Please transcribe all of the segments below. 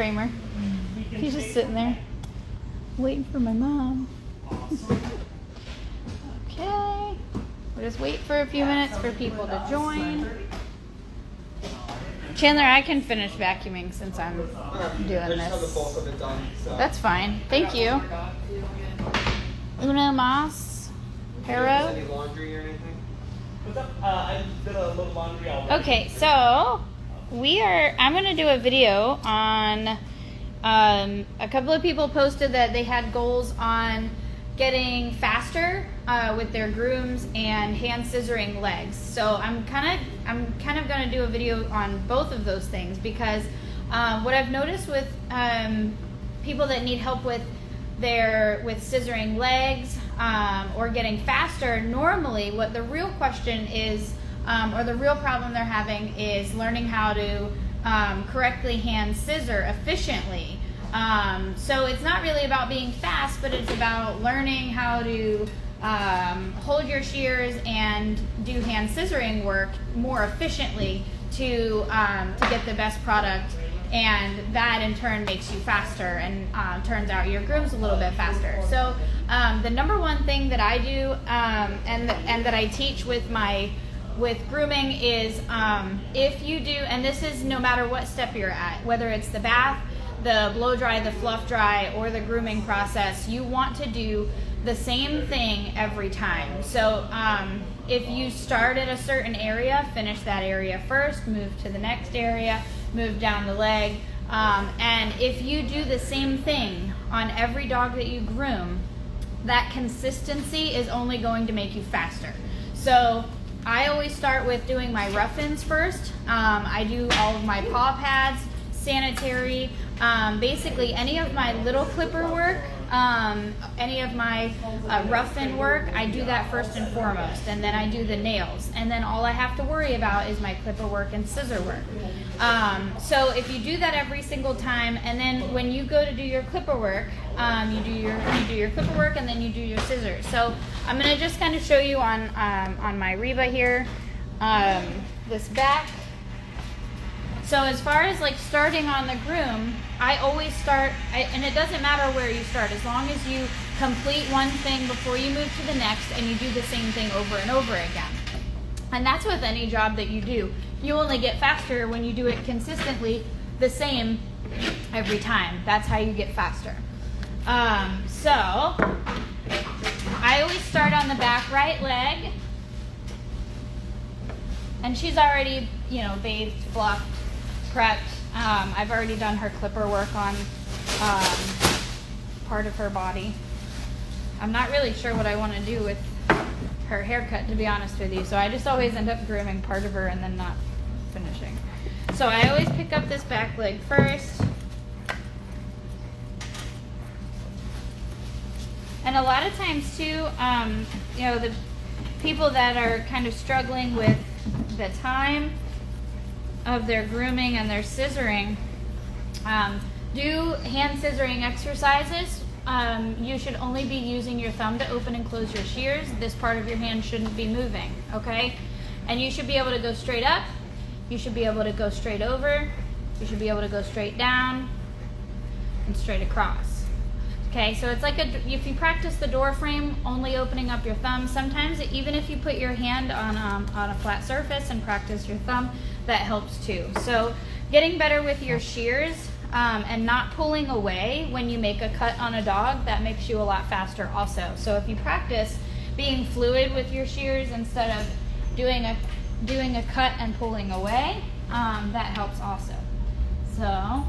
Kramer. He's just sitting there waiting for my mom. Okay. We'll just wait for a few minutes for people to join. Chandler, I can finish vacuuming since I'm doing this. Have the bulk of it done, so. That's fine. Thank you. Uno Mas. Hero. Any laundry or anything? What's up? I did a little laundry already. Okay, so I'm going to do a video on, a couple of people posted that they had goals on getting faster with their grooms and hand scissoring legs. So I'm kind of going to do a video on both of those things because what I've noticed with people that need help with scissoring legs or getting faster, normally what the real question is or the real problem they're having is learning how to correctly hand scissor efficiently. So it's not really about being fast, but it's about learning how to hold your shears and do hand scissoring work more efficiently to get the best product, and that in turn makes you faster and turns out your groom's a little bit faster. So the number one thing that I do and that I teach with grooming is if you do, and this is no matter what step you're at, whether it's the bath, the blow dry, the fluff dry, or the grooming process, you want to do the same thing every time. So if you start at a certain area, finish that area first, move to the next area, move down the leg, and if you do the same thing on every dog that you groom, that consistency is only going to make you faster. So I always start with doing my rough-ins first. I do all of my paw pads, sanitary, basically any of my little clipper work, any of my rough-in work, I do that first and foremost, and then I do the nails, and then all I have to worry about is my clipper work and scissor work. So if you do that every single time, and then when you go to do your clipper work, you do your clipper work, and then you do your scissors. So I'm going to just kind of show you on my Reba here, this back. So as far as like starting on the groom, I always start, and it doesn't matter where you start, as long as you complete one thing before you move to the next and you do the same thing over and over again. And that's with any job that you do. You only get faster when you do it consistently the same every time. That's how you get faster. So I always start on the back right leg, and she's already, bathed, fluffed, prepped. I've already done her clipper work on part of her body. I'm not really sure what I want to do with her haircut, to be honest with you, so I just always end up grooming part of her and then not finishing. So I always pick up this back leg first. And a lot of times too, the people that are kind of struggling with the time of their grooming and their scissoring, do hand scissoring exercises. You should only be using your thumb to open and close your shears. This part of your hand shouldn't be moving, okay? And you should be able to go straight up. You should be able to go straight over. You should be able to go straight down and straight across. Okay, so it's like if you practice the door frame, only opening up your thumb, sometimes even if you put your hand on a flat surface and practice your thumb, that helps too. So getting better with your shears and not pulling away when you make a cut on a dog, that makes you a lot faster also. So if you practice being fluid with your shears instead of doing a cut and pulling away, that helps also. So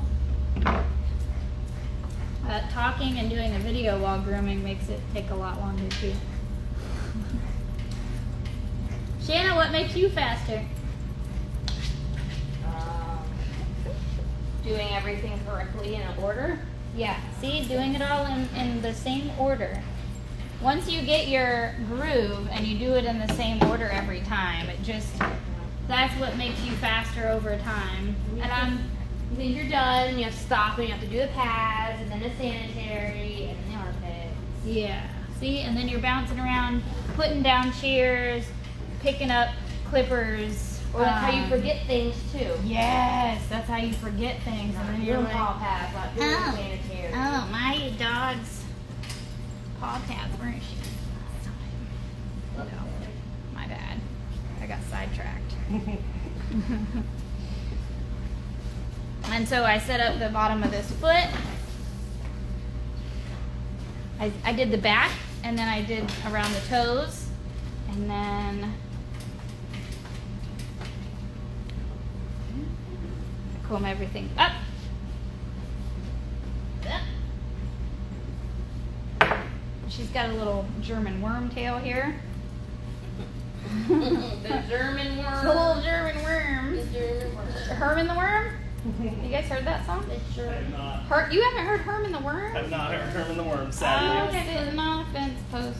talking and doing a video while grooming makes it take a lot longer too. Shanna, what makes you faster? Doing everything correctly in order. Yeah, see, doing it all in the same order. Once you get your groove and you do it in the same order every time, that's what makes you faster over time. And Then you're done, and you have to stop, and you have to do the pads, and then the sanitary, and the armpits. yeah, see, and then you're bouncing around, putting down shears, picking up clippers, Or that's how you forget things too. Yes, that's how you forget things, and then you're Doing like, paw pads, not doing oh, sanitary. oh, my dog's paw pads weren't she last time? No, my bad. I got sidetracked. And so I set up the bottom of this foot. I did the back, and then I did around the toes, and then I comb everything up. She's got a little German worm tail here. The German worm. The little German worm. The German worm. Herman the Worm? You guys heard that song? The I German. have not. You haven't heard Herman the Worm? I've not heard Herman the Worm, Oh, sadly. sitting on a fence post,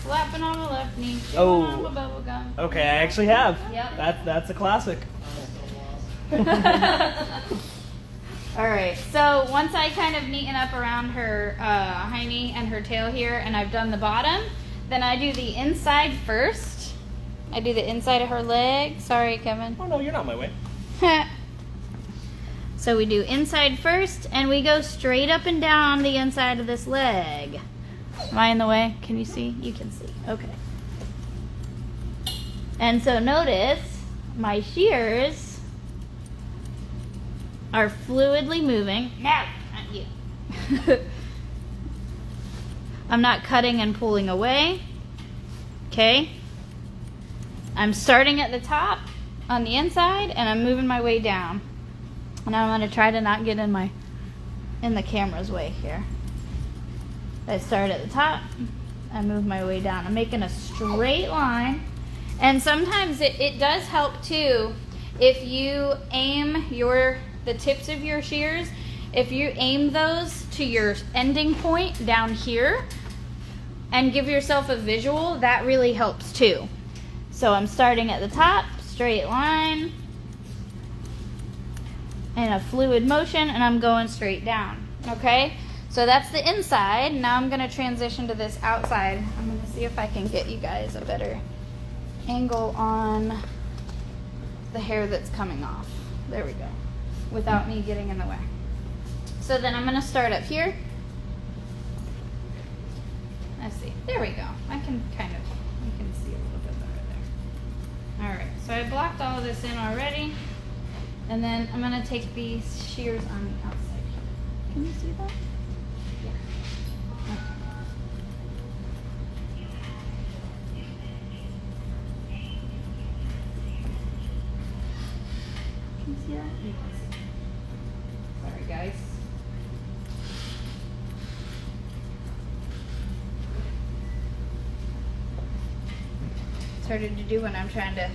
slapping on the left knee, chewing Oh. on the bubble gum. Okay, I actually have. Yep. That's a classic. All right, so once I kind of neaten up around her hiney and her tail here, and I've done the bottom, then I do the inside first. I do the inside of her leg. Sorry, Kevin. Oh no, you're not my way. So we do inside first, and we go straight up and down the inside of this leg. Am I in the way? Can you see? You can see. Okay. And so notice my shears are fluidly moving. No, not you. I'm not cutting and pulling away. Okay. I'm starting at the top on the inside, and I'm moving my way down. And I'm going to try to not get in the camera's way here. I start at the top, I move my way down. I'm making a straight line. And sometimes it does help too if you aim the tips of your shears, if you aim those to your ending point down here and give yourself a visual, that really helps too. So I'm starting at the top, straight line, in a fluid motion, and I'm going straight down. Okay? So that's the inside. Now I'm going to transition to this outside. I'm going to see if I can get you guys a better angle on the hair that's coming off. There we go. Without me getting in the way. So then I'm going to start up here. Let's see. There we go. I can kind of, you can see a little bit better there. All right. So I blocked all of this in already. And then I'm going to take these shears on the outside here. Can you see that? Yeah. Okay. Can you see that? You can see. Sorry, guys. It's harder to do when I'm trying to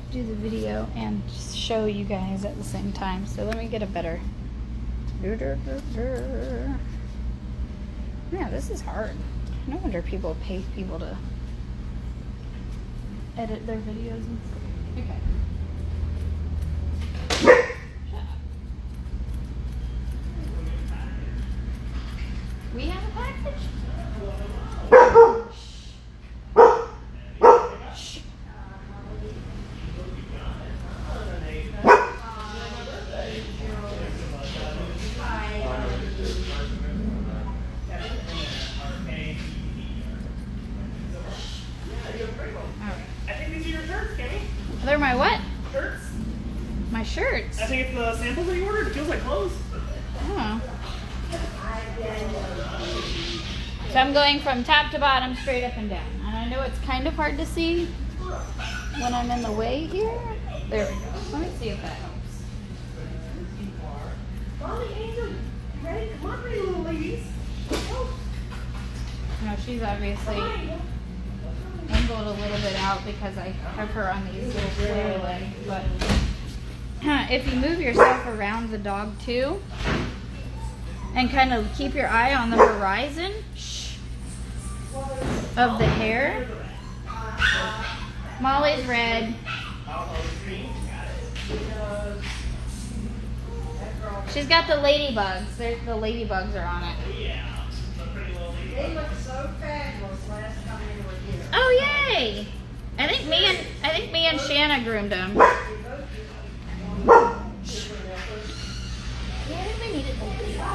do the video and just show you guys at the same time. So let me get a better. Yeah, this is hard. No wonder people pay people to edit their videos and stuff. Okay. Shut up. We have a package? Shh. I think these are your shirts, Kimmy. They're my what? Shirts. My shirts. I think it's the samples that you ordered. It feels like clothes. Oh. So I'm going from top to bottom, straight up and down. And I know it's kind of hard to see when I'm in the way here. There we go. Let me see if that helps. Molly, Angel, you ready? Come on, pretty little ladies. No, she's obviously angled a little bit out because I have her on these little square legs. But if you move yourself around the dog too, and kind of keep your eye on the horizon of the hair. Molly's red. She's got the ladybugs. The ladybugs are on it. They looked so fabulous last time they were here. Oh, yay! I think me and Shanna groomed him. Yeah, I think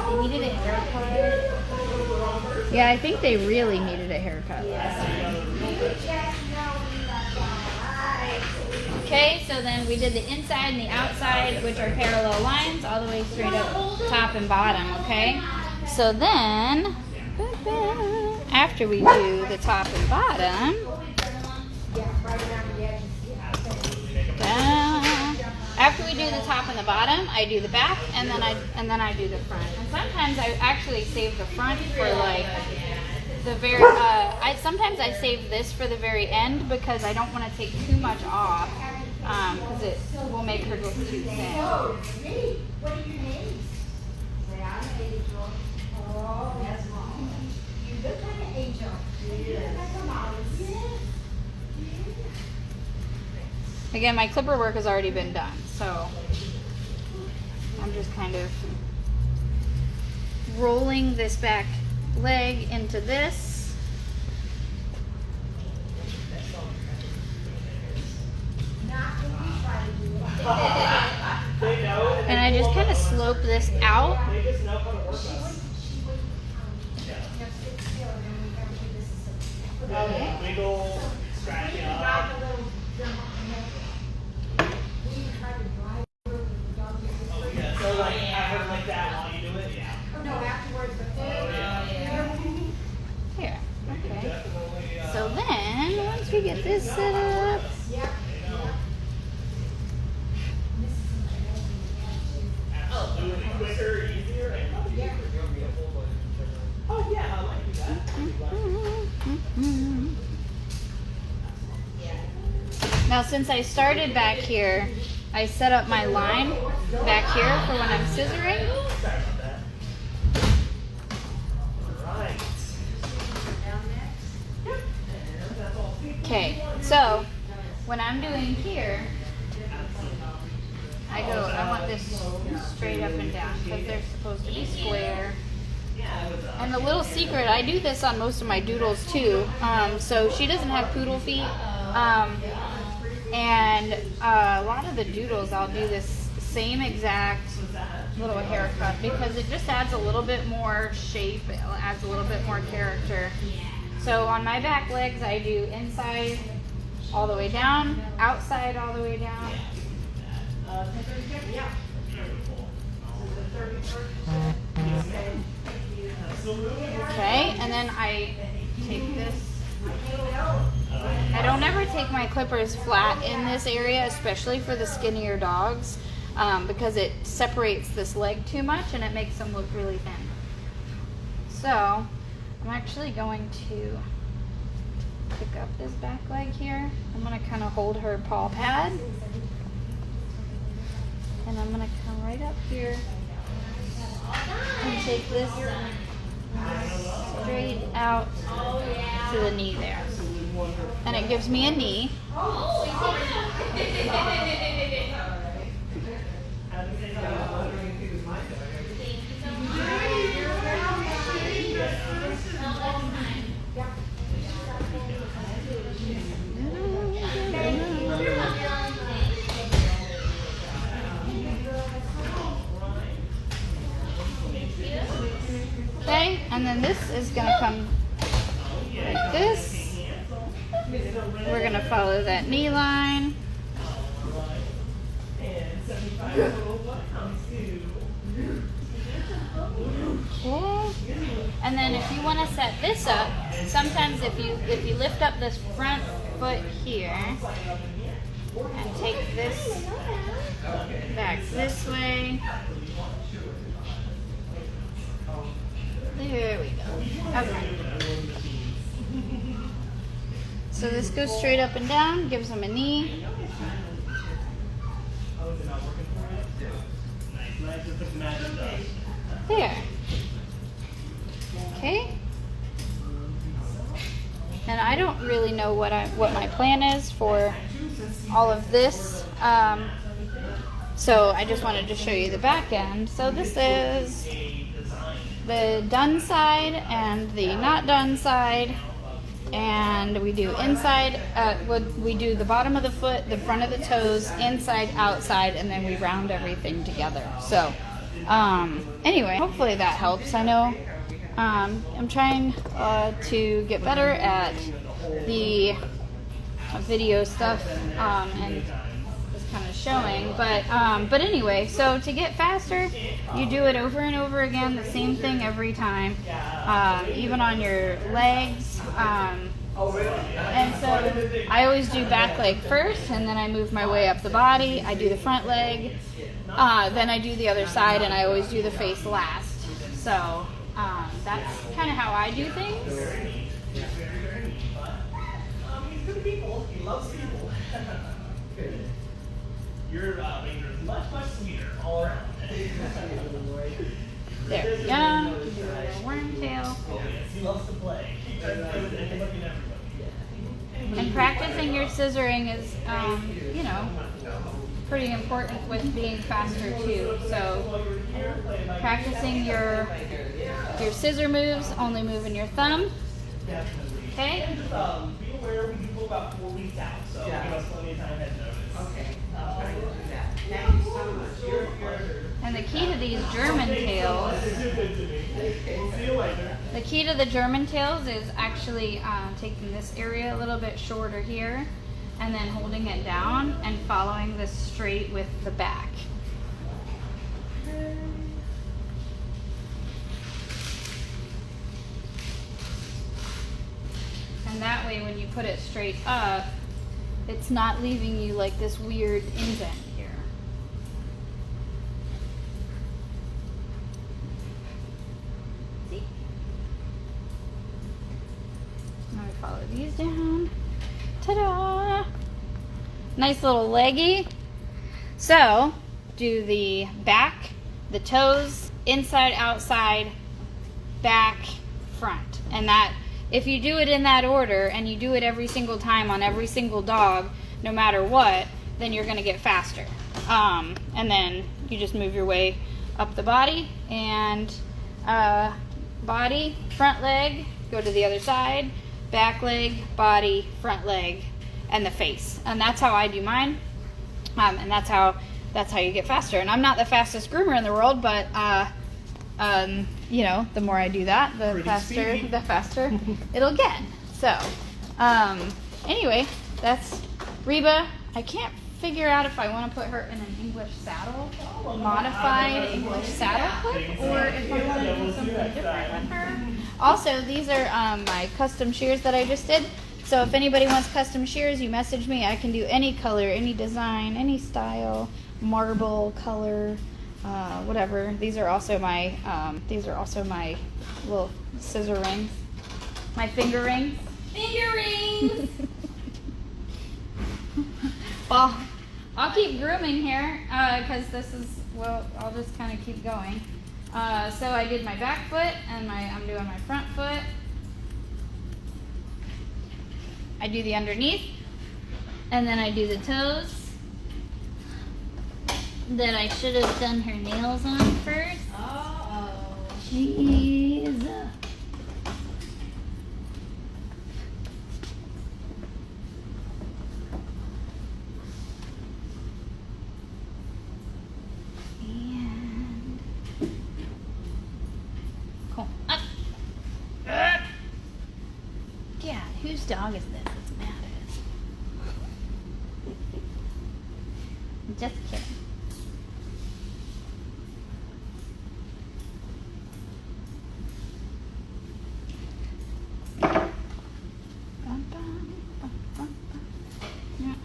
they needed a haircut. Yeah, I think they really needed a haircut. Okay, so then we did the inside and the outside, which are parallel lines, all the way straight up top and bottom, okay? So then, after we do the top and bottom, after we do the top and the bottom, I do the back, and then I do the front. And sometimes I actually save the front for like the very. Sometimes I save this for the very end because I don't want to take too much off, because it will make her look too thin. What are your names? I'm Angel. Oh, that's mom. You look like an angel. You look like a mom. Again, my clipper work has already been done, so I'm just kind of rolling this back leg into this. And I just kind of slope this out. Wiggle, scratch it up. So like have her like that while you do it? Yeah. No, afterwards, but Here, okay. So then, once we get this set up, Oh, do it quicker, easier? Oh yeah, I like that. now since I started back here, I set up my line back here for when I'm scissoring. Sorry about that. Alright. Okay, so when I'm doing here, I want this straight up and down because they're supposed to be square. And the little secret, I do this on most of my doodles too. So she doesn't have poodle feet. And a lot of the doodles, I'll do this same exact little haircut because it just adds a little bit more shape. It adds a little bit more character. So on my back legs, I do inside all the way down, outside all the way down. Okay, and then I take this. I don't ever take my clippers flat in this area, especially for the skinnier dogs, because it separates this leg too much and it makes them look really thin. So I'm actually going to pick up this back leg here. I'm going to kind of hold her paw pad. And I'm going to come right up here and take this straight out to the knee there. And it gives me a knee. Okay, and then this is going to come like this. We're going to follow that knee line. Okay. And then if you want to set this up, sometimes if you lift up this front foot here and take this back this way. There we go. Okay. So this goes straight up and down, gives them a knee. There. Okay. And I don't really know what my plan is for all of this. So I just wanted to show you the back end. So this is the done side and the not done side. and we do inside, we do the bottom of the foot, the front of the toes, inside, outside, and then we round everything together. So anyway, hopefully that helps. I know I'm trying to get better at the video stuff and just kind of showing, but anyway, so to get faster, you do it over and over again, the same thing every time, even on your legs. And so I always do back leg first, and then I move my way up the body. I do the front leg, then I do the other side, and I always do the face last. So that's kind of how I do things. He's good people. He loves people. You're much, much sweeter all around. There we go. Do a little wormtail. Oh, yes, he loves to play. He loves looking at everybody. And practicing your scissoring is, you know, pretty important with being faster too. So practicing your scissor moves, only moving your thumb. Okay? And just be aware we do go about 4 weeks out, so give us plenty of time ahead notice. Okay, I'll try to do that. Thank you so much. And the key to these German tails, We'll see you later. the key to the German tails is actually taking this area a little bit shorter here, and then holding it down and following this straight with the back. And that way when you put it straight up, it's not leaving you like this weird indent here. See? Now we follow these down. Ta-da! Nice little leggy. So, do the back, the toes, inside, outside, back, front. And that, if you do it in that order and you do it every single time on every single dog, no matter what, then you're going to get faster. And then you just move your way up the body and body, front leg, go to the other side, back leg, body, front leg, and the face. And that's how I do mine. And that's how you get faster. And I'm not the fastest groomer in the world, but you know, the more I do that, the faster it'll get. So, anyway, that's Reba. I can't figure out if I want to put her in an English saddle, modified English saddle clip, or if I want to do something different with her. Also, these are my custom shears that I just did. So if anybody wants custom shears, you message me. I can do any color, any design, any style, marble color. Whatever. These are also my little scissor rings, my finger rings. Finger rings! Well, I'll keep grooming here because this is, well, I'll just kind of keep going. So I did my back foot and I'm doing my front foot. I do the underneath, and then I do the toes. That I should have done her nails on first. Uh-oh. Jeez. And cool. Up. Yeah, whose dog is this? It's mad at us. Just kidding.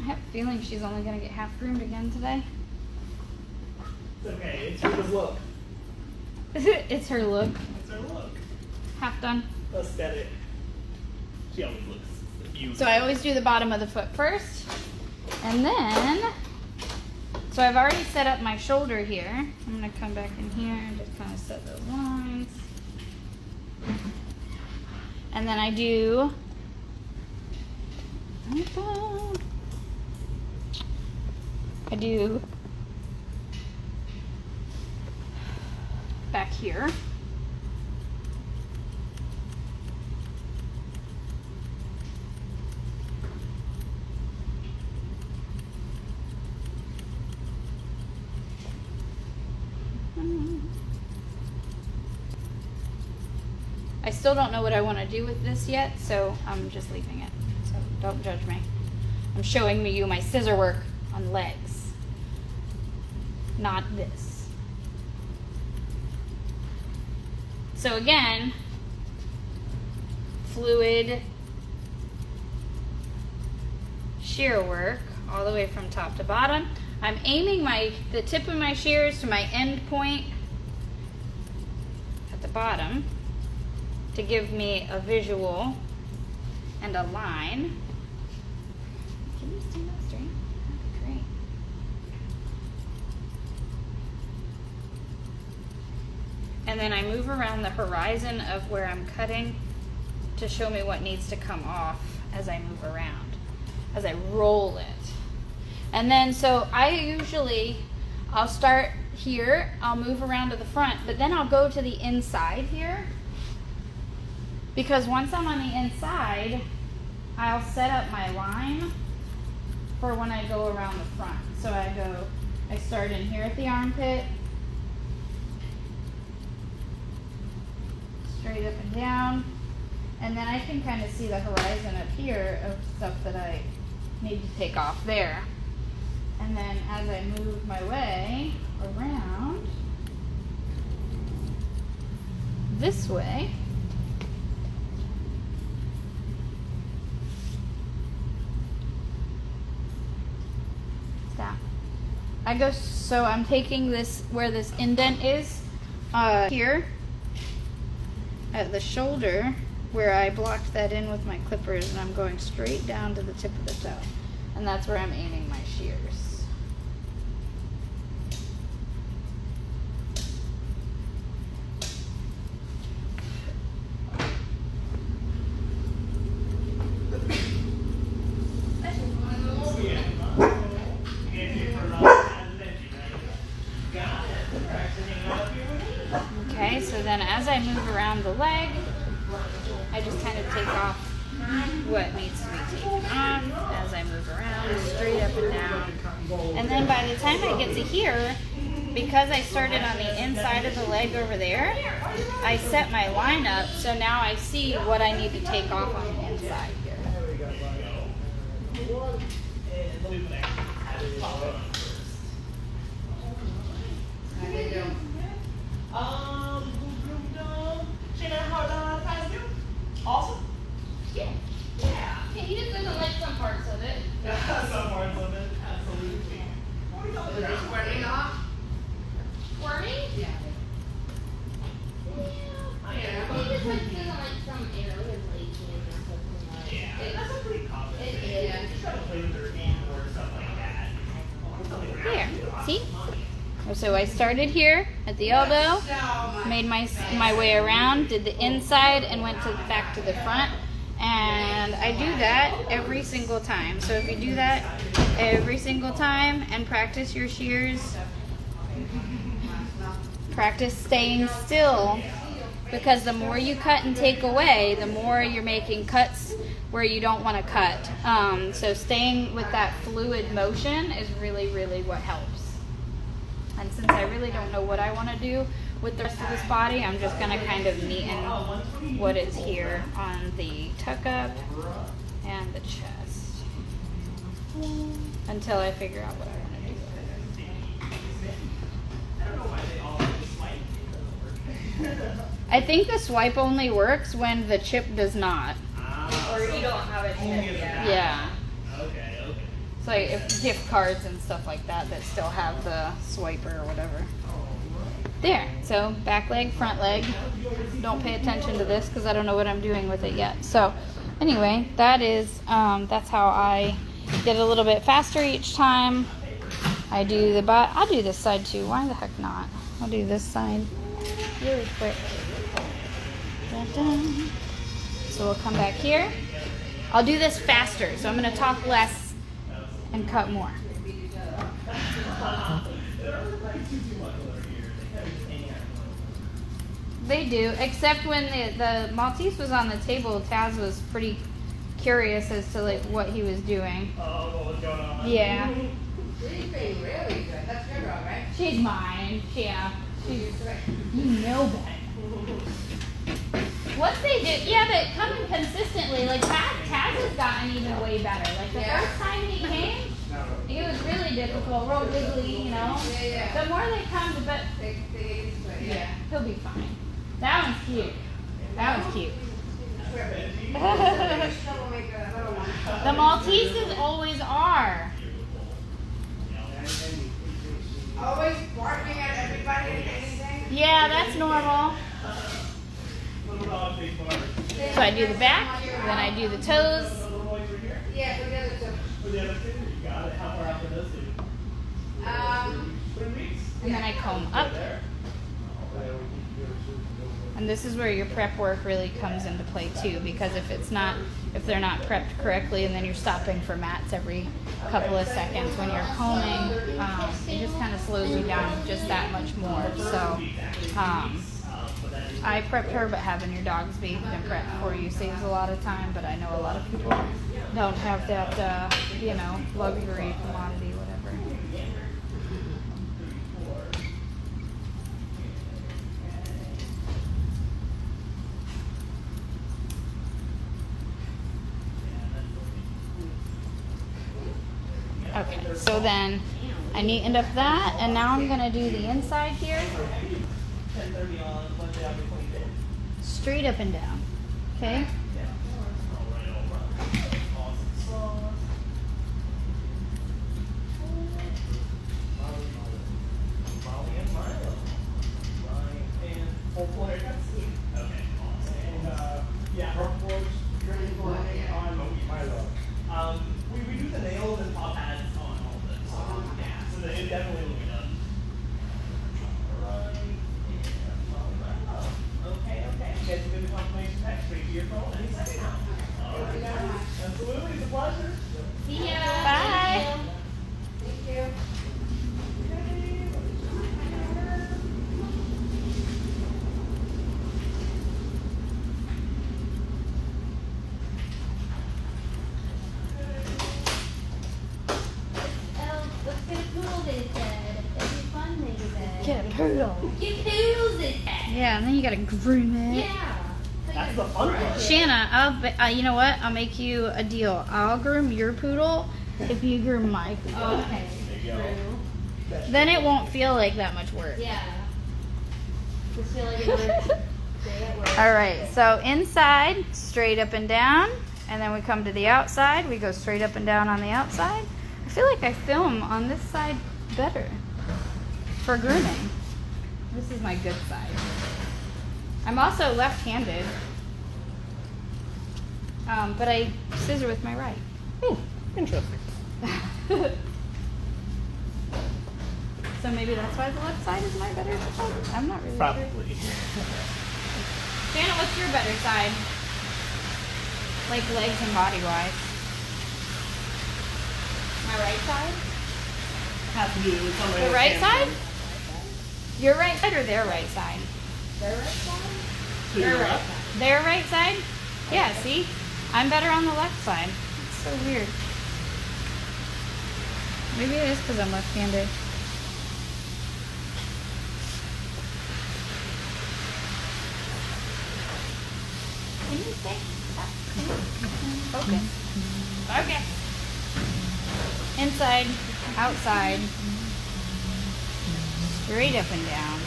I have a feeling she's only going to get half groomed again today. It's okay. It's her look. It's her look. It's her look. Half done. Aesthetic. She always looks beautiful. So I always do the bottom of the foot first. And then, so I've already set up my shoulder here. I'm going to come back in here and just kind of set those lines. And then I do back here. I still don't know what I want to do with this yet, so I'm just leaving it. So don't judge me. I'm showing you my scissor work on legs, not this. So again, fluid shear work all the way from top to bottom. I'm aiming the tip of my shears to my end point at the bottom to give me a visual and a line. Can you stand up straight? That'd be great. And then I move around the horizon of where I'm cutting to show me what needs to come off as I move around, as I roll it. And then, so I'll start here, I'll move around to the front, but then I'll go to the inside here. Because once I'm on the inside, I'll set up my line for when I go around the front. So I start in here at the armpit, straight up and down, and then I can kind of see the horizon up here of stuff that I need to take off there. And then as I move my way around this way, stop. So I'm taking this where this indent is, here at the shoulder where I blocked that in with my clippers, and I'm going straight down to the tip of the toe. And that's where I'm aiming my shears. Okay, so then as I move around the leg, I just kind of take off what needs to be taken off as I move around, straight up and down. And then by the time I get to here, because I started on the inside of the leg over there, I set my line up, so now I see what I need to take off on the inside here. Awesome. Yeah. Yeah. He just doesn't like some parts of it. Some parts of it, absolutely. What are you talking about? Squirting off? Squirming? Yeah. Yeah. He just like doesn't like some areas lazy and something like. Yeah, that's a pretty common It thing. is. Just try to play with their feet or stuff like that. There, see? So I started here at the elbow, made my way around, did the inside, and went back to the front. And I do that every single time. So if you do that every single time and practice your shears, practice staying still, because the more you cut and take away, the more you're making cuts where you don't want to cut. So staying with that fluid motion is really, really what helps. And since I really don't know what I want to do with the rest of this body, I'm just going to kind of neaten what is here on the tuck up and the chest until I figure out what I want to do. I think the swipe only works when the chip does not. Or you don't have it chipped yet. Yeah. Okay. It's like if gift cards and stuff like that still have the swiper or whatever. There. So back leg, front leg. Don't pay attention to this because I don't know what I'm doing with it yet. So anyway, that's how I get a little bit faster each time. I do I'll do this side too. Why the heck not? I'll do this side really quick. Da-da. So we'll come back here. I'll do this faster. So I'm going to talk less and cut more. They do, except when the Maltese was on the table, Taz was pretty curious as to like what he was doing. Oh, what was going on? Yeah. She's being really good. That's your dog, right? She's mine. Yeah. You know that. Once they do, yeah, but coming consistently, like Taz has gotten even way better. Like the Yeah. first time he came, it was really difficult, real wiggly, you know. Yeah. The more they come, the better. They get used to it, Yeah, he'll be fine. That one's cute. That one's cute. Troublemaker, that little one. The Malteses always are. Always barking at everybody and anything. Yeah, that's normal. Little dog, big bark. So I do the back, then I do the toes. Little boys right here. Yeah, for the other two. For the other two, you got it. How far out for those two? 3 weeks. And then I comb up. There. And this is where your prep work really comes into play too, because if they're not prepped correctly, and then you're stopping for mats every couple of seconds when you're combing, it just kind of slows you down just that much more. So I prepped her, but having your dogs bathed and prepped for you saves a lot of time. But I know a lot of people don't have that, luxury, commodity, whatever. Okay, so then I neatened up that, and now I'm gonna do the inside here, 10:30 on Monday, I'll be 25th. straight up and down. Okay. We do the nails and paw pads on all of this. Yeah, so that it definitely will be done. Alright, and okay. Get the good confirmation text straight to your phone any second now. Alright, guys. Absolutely, it's a pleasure. See ya. Bye. Thank you. Let's get a poodle, they said. It'd be fun, they said. Get a poodle. Get poodles, they said. Yeah, and then you gotta groom it. Yeah. That's the fun part. Shanna, you know what? I'll make you a deal. I'll groom your poodle if you groom my poodle. Okay. There you go. Then it won't feel like that much work. Yeah. Just feel like another day at work. All right, so inside, straight up and down, and then we come to the outside. We go straight up and down on the outside. I feel like I film on this side better for grooming. This is my good side. I'm also left-handed, but I scissor with my right. Interesting. So maybe that's why the left side is my better side. I'm not really sure. Probably. Shanna, what's your better side? Like legs and body-wise. My right side? Has to do with somebody The that right can't side? do- Your right side or their right side? Their right side? To your left? Their right side? Yeah, see? I'm better on the left side. It's so weird. Maybe it is because I'm left-handed. Can you say that? Okay. Okay. Inside, outside, straight up and down.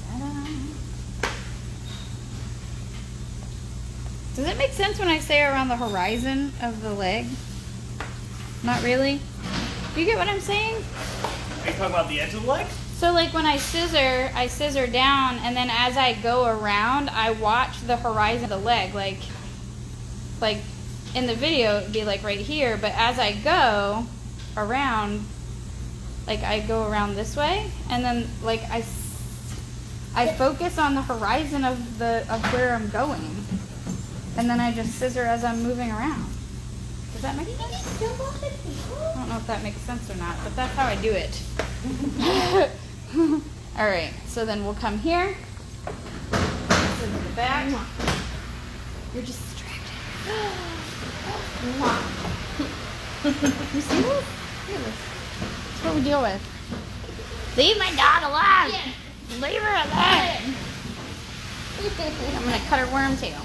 Ta-da. Does it make sense when I say around the horizon of the leg? Not really? Do you get what I'm saying? Are you talking about the edge of the leg? So like when I scissor down, and then as I go around, I watch the horizon of the leg. Like in the video, it'd be like right here, but as I go around, like I go around this way, and then like I focus on the horizon of where I'm going, and then I just scissor as I'm moving around. Does that make sense? I don't know if that makes sense or not, but that's how I do it. All right, so then we'll come here. Scissor the back. You're just distracted. You see this? Look at this. That's what we deal with. Leave my dog alone! Leave her alone! I'm gonna cut her worm tail.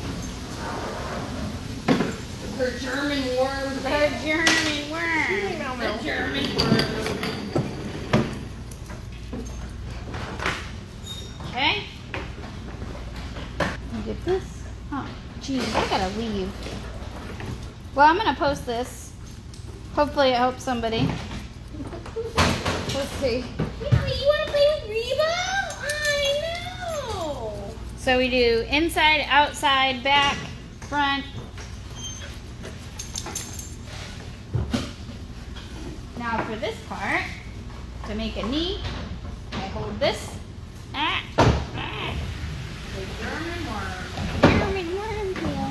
Her German worm. Her German worm. The German worm. Okay. Get this. Oh, geez, I gotta leave. Well, I'm gonna post this. Hopefully, it helps somebody. Let's see. Yeah, you wanna play with Reba? I know. So we do inside, outside, back, front. Now for this part, to make a knee, I hold this. The German worm. German worm tail.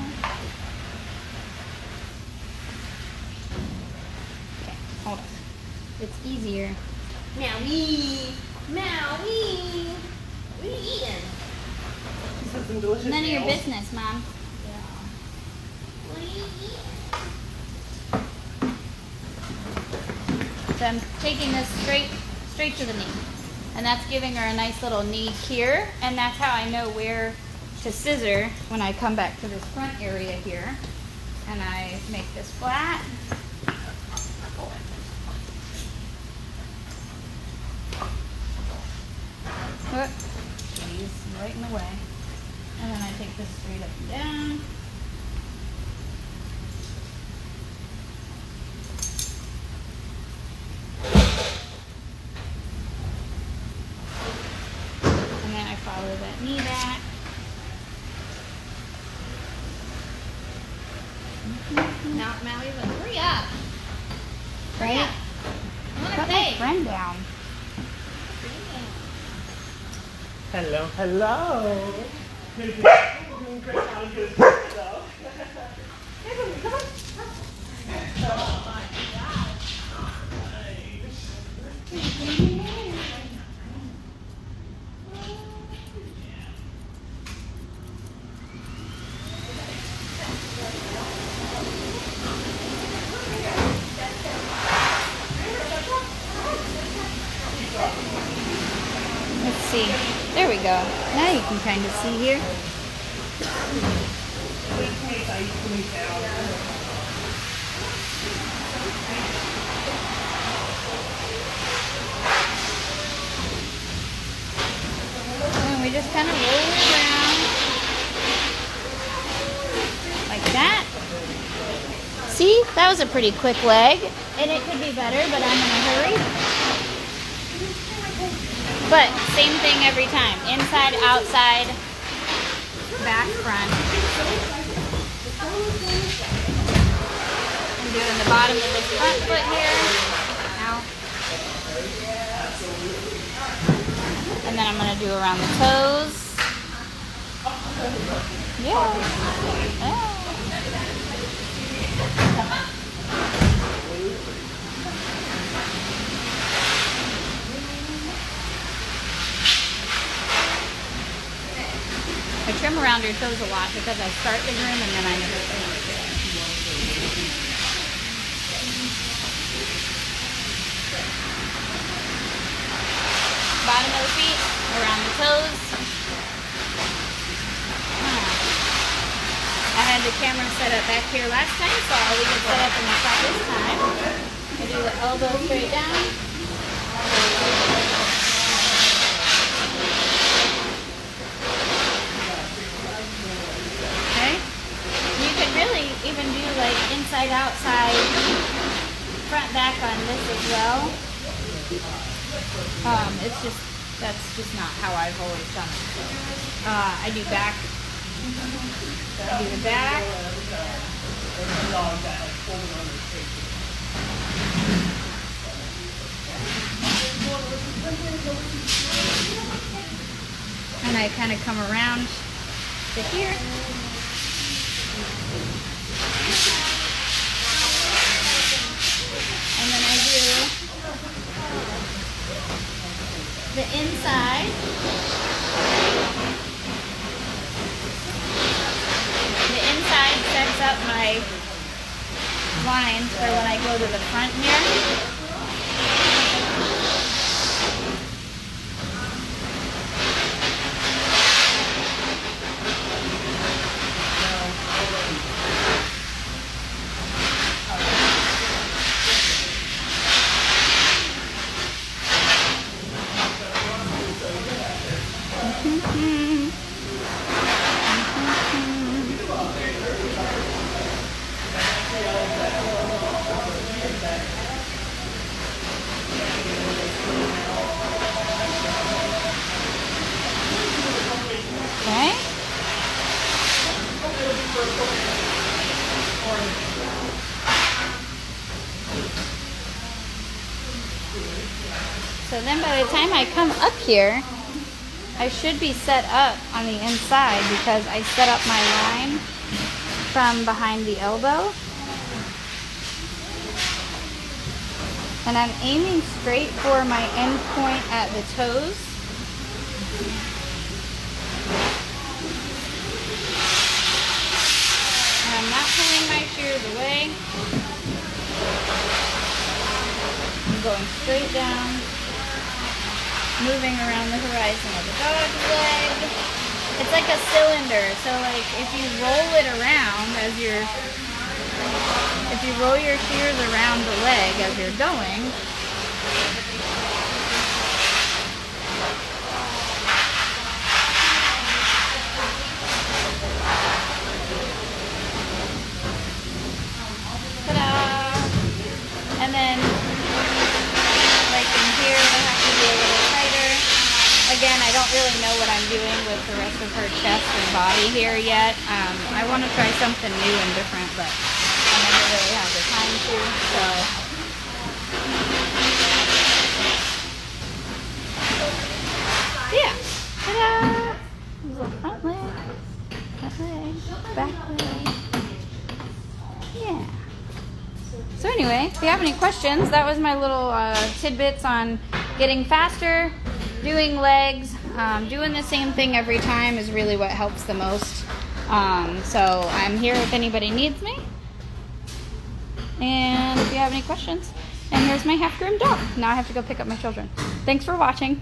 Okay, hold on. It's easier. Meowie. Meowie. What are you eating? Some delicious None of your meals. business, Mom. What are you eating? So I'm taking this straight to the knee. And that's giving her a nice little knee here. And that's how I know where to scissor when I come back to this front area here. And I make this flat. Whoop. Geez, right in the way. And then I take this straight up and down. And then I follow that knee back. Now, Maui, hurry up. Right? I want to Put my play. friend down. Hello, hello. Doing great. Doing great. How good. Hello. Come on. Oh my gosh. Let's see. There we go. Now you can kind of see here. And we just kind of roll it around. Like that. See? That was a pretty quick leg. And it could be better, but I'm in a hurry. But same thing every time. Inside, outside, back, front. I'm doing the bottom of this front foot here. Ow. And then I'm going to do around the toes. Yeah. Yeah. I trim around her toes a lot because I start the groom and then I never finish. Bottom of the feet, around the toes. I had the camera set up back here last time, so I'll leave it set up in the front this time. I do the elbow straight down. Okay. You could really even do like inside, outside, front, back on this as well. It's just, that's just not how I've always done it. I do back. I do the back. And I kind of come around to here. And then I do the inside. The inside sets up my lines for when I go to the front here. Okay. So then by the time I come up here, I should be set up on the inside because I set up my line from behind the elbow. And I'm aiming straight for my end point at the toes. And I'm not pulling my shears away. I'm going straight down, moving around the horizon of the dog's leg. It's like a cylinder, so like if you roll it around as you're, if you roll your shears around the leg as you're going, and then, like in here, I have to be a little tighter. Again, I don't really know what I'm doing with the rest of her chest and body here yet. I want to try something new and different, but I never really have the time to, so. Yeah. Ta-da! Little front leg, back leg. Yeah. So anyway, if you have any questions, that was my little tidbits on getting faster, doing legs. Doing the same thing every time is really what helps the most. So I'm here if anybody needs me. And if you have any questions. And here's my half-groomed dog. Now I have to go pick up my children. Thanks for watching.